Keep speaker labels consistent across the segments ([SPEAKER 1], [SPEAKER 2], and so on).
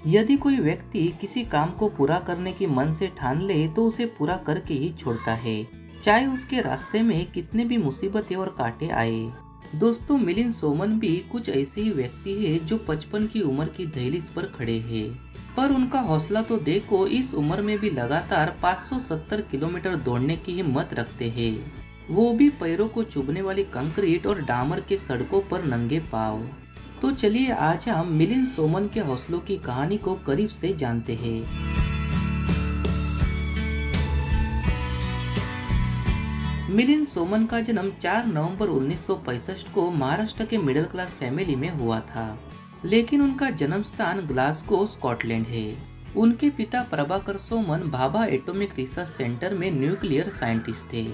[SPEAKER 1] यदि कोई व्यक्ति किसी काम को पूरा करने की मन से ठान ले तो उसे पूरा करके ही छोड़ता है, चाहे उसके रास्ते में कितने भी मुसीबतें और कांटे आए। दोस्तों, मिलिंद सोमन भी कुछ ऐसे ही व्यक्ति है जो 55 की उम्र की दहलीज पर खड़े हैं, पर उनका हौसला तो देखो, इस उम्र में भी लगातार 570 किलोमीटर दौड़ने की हिम्मत रखते हैं, वो भी पैरों को चुभने वाली कंक्रीट और डामर के सड़कों पर नंगे पांव। तो चलिए आज हम मिलिंद सोमन के हौसलों की कहानी को करीब से जानते हैं। मिलिंद सोमन का जन्म 4 नवंबर 1965 को महाराष्ट्र के मिडिल क्लास फैमिली में हुआ था, लेकिन उनका जन्म स्थान ग्लासगो, स्कॉटलैंड है। उनके पिता Prabhakar Soman Bhabha atomic research centre में न्यूक्लियर साइंटिस्ट थे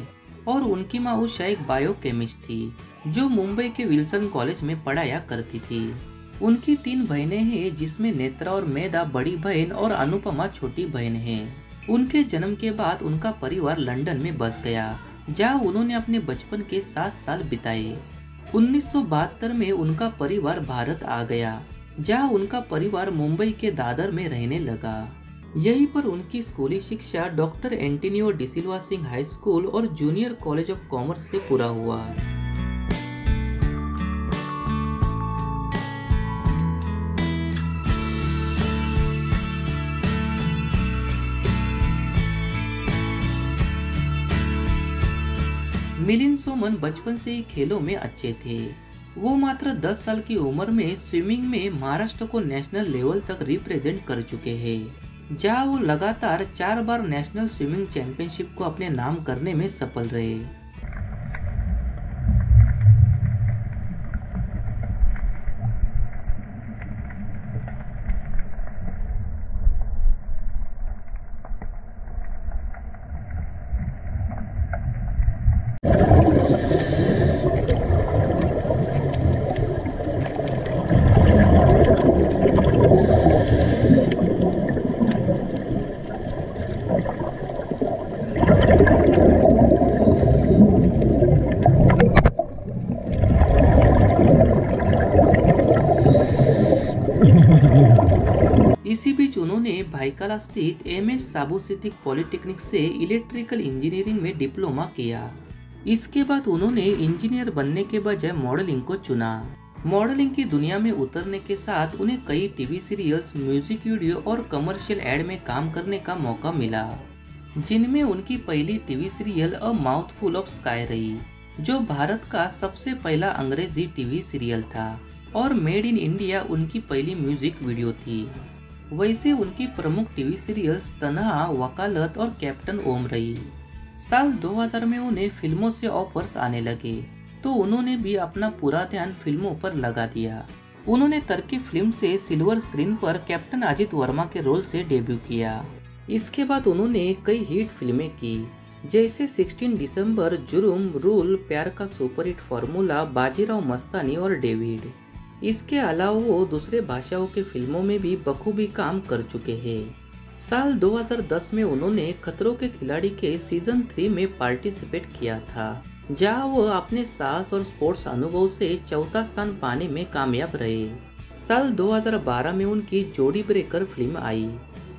[SPEAKER 1] और उनकी माँ उषा एक बायोकेमिस्ट थी जो मुंबई के विल्सन कॉलेज में पढ़ाया करती थी। उनकी 3 बहनें हैं, जिसमें नेत्रा और मेधा बड़ी बहन और अनुपमा छोटी बहन है। उनके जन्म के बाद उनका परिवार लंदन में बस गया, जहां उन्होंने अपने बचपन के 7 साल बिताए। 1972 में उनका परिवार भारत आ गया, जहां उनका परिवार मुंबई के दादर में रहने लगा। यहीं पर उनकी स्कूली शिक्षा doctor Antonio Da Silva Singh high school और जूनियर कॉलेज ऑफ कॉमर्स से पूरा हुआ। मिलिंद सोमन बचपन से ही खेलों में अच्छे थे। वो मात्र 10 साल की उम्र में स्विमिंग में महाराष्ट्र को नेशनल लेवल तक रिप्रेजेंट कर चुके हैं, जहां वो लगातार 4 बार नेशनल स्विमिंग चैंपियनशिप को अपने नाम करने में सफल रहे। इसी बीच उन्होंने भाईकाला स्थित MS साबू सिद्दीक पॉलिटेक्निक से इलेक्ट्रिकल इंजीनियरिंग में डिप्लोमा किया। इसके बाद उन्होंने इंजीनियर बनने के बजाय मॉडलिंग को चुना। मॉडलिंग की दुनिया में उतरने के साथ उन्हें कई टीवी सीरियल्स, म्यूजिक वीडियो और कमर्शियल एड में काम करने का मौका मिला, जिनमें उनकी पहली TV serial a mouthful of sky रही, जो भारत का सबसे पहला अंग्रेजी टीवी सीरियल था, और मेड इन इंडिया उनकी पहली म्यूजिक वीडियो थी। वैसे उनकी प्रमुख टीवी सीरियल्स तन्हा, वकालत और कैप्टन ओम रही। साल 2000 में उन्हें फिल्मों से ऑफर्स आने लगे, तो उन्होंने भी अपना पूरा ध्यान फिल्मों पर लगा दिया। उन्होंने तरकी फिल्म से सिल्वर स्क्रीन पर कैप्टन अजित वर्मा के रोल से डेब्यू किया। इसके बाद उन्होंने कई हिट फिल्में की, जैसे 16 दिसंबर, जुर्म, रूल, प्यार का सुपरहिट फॉर्मूला, बाजीराव मस्तानी और डेविड। इसके अलावा वो दूसरे भाषाओं के फिल्मों में भी बखूबी काम कर चुके हैं। साल 2010 में उन्होंने खतरों के खिलाड़ी के सीजन 3 में पार्टिसिपेट किया था, जहां वो अपने साहस और स्पोर्ट्स अनुभव से 4था स्थान पाने में कामयाब रहे। साल 2012 में उनकी जोड़ी ब्रेकर फिल्म आई,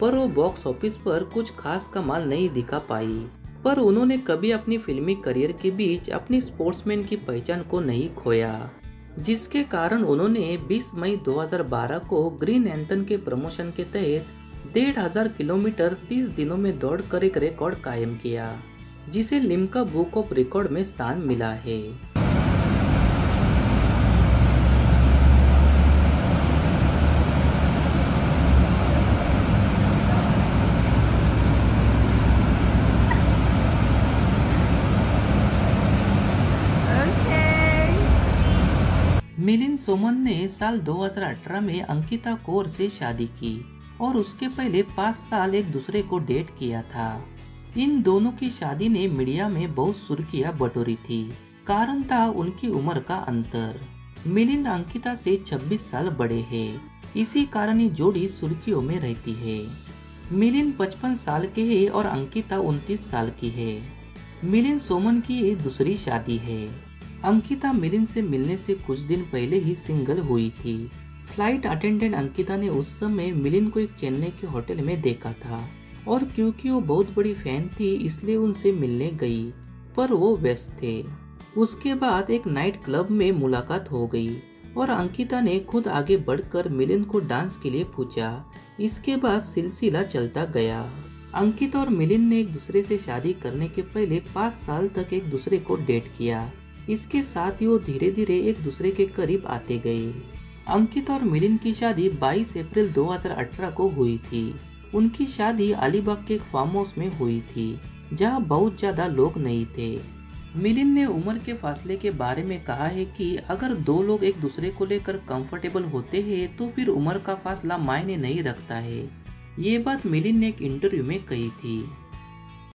[SPEAKER 1] पर वो बॉक्स ऑफिस पर कुछ खास कमाल नहीं दिखा पाई। पर उन्होंने कभी अपनी फिल्मी करियर के बीच अपनी स्पोर्ट्समैन की पहचान को नहीं खोया, जिसके कारण उन्होंने 20 मई 2012 को ग्रीन एंथन के प्रमोशन के तहत 1500 किलोमीटर 30 दिनों में दौड़कर एक रिकॉर्ड कायम किया, जिसे लिम्का बुक ऑफ रिकॉर्ड में स्थान मिला है। मिलिंद सोमन ने साल 2018 में अंकिता कौर से शादी की और उसके पहले 5 साल एक दूसरे को डेट किया था। इन दोनों की शादी ने मीडिया में बहुत सुर्खियां बटोरी थी। कारण था उनकी उम्र का अंतर। मिलिंद अंकिता से 26 साल बड़े हैं, इसी कारण ये जोड़ी सुर्खियों में रहती है। मिलिंद 55 साल के हैं और अंकिता 29 साल की है। मिलिंद सोमन की ये दूसरी शादी है। अंकिता मिलिंद से मिलने से कुछ दिन पहले ही सिंगल हुई थी। फ्लाइट अटेंडेंट अंकिता ने उस समय मिलिंद को एक चेन्नई के होटल में देखा था और क्योंकि वो बहुत बड़ी फैन थी इसलिए उनसे मिलने गई, पर वो व्यस्त थे। उसके बाद एक नाइट क्लब में मुलाकात हो गई और अंकिता ने खुद आगे बढ़कर मिलिंद को डांस के लिए पूछा। इसके बाद सिलसिला चलता गया। अंकिता और मिलिंद ने एक दूसरे से शादी करने के पहले 5 साल तक एक दूसरे को डेट किया। इसके साथ ही वो धीरे धीरे एक दूसरे के करीब आते गए। अंकिता और मिलिंद की शादी 22 अप्रैल 2018 को हुई थी। उनकी शादी अलीबाग के एक फार्म हाउस में हुई थी जहां बहुत ज्यादा लोग नहीं थे। मिलिंद ने उम्र के फासले के बारे में कहा है कि अगर 2 लोग एक दूसरे को लेकर कंफर्टेबल होते हैं तो फिर उम्र का फासला मायने नहीं रखता है। ये बात मिलिंद ने एक इंटरव्यू में कही थी।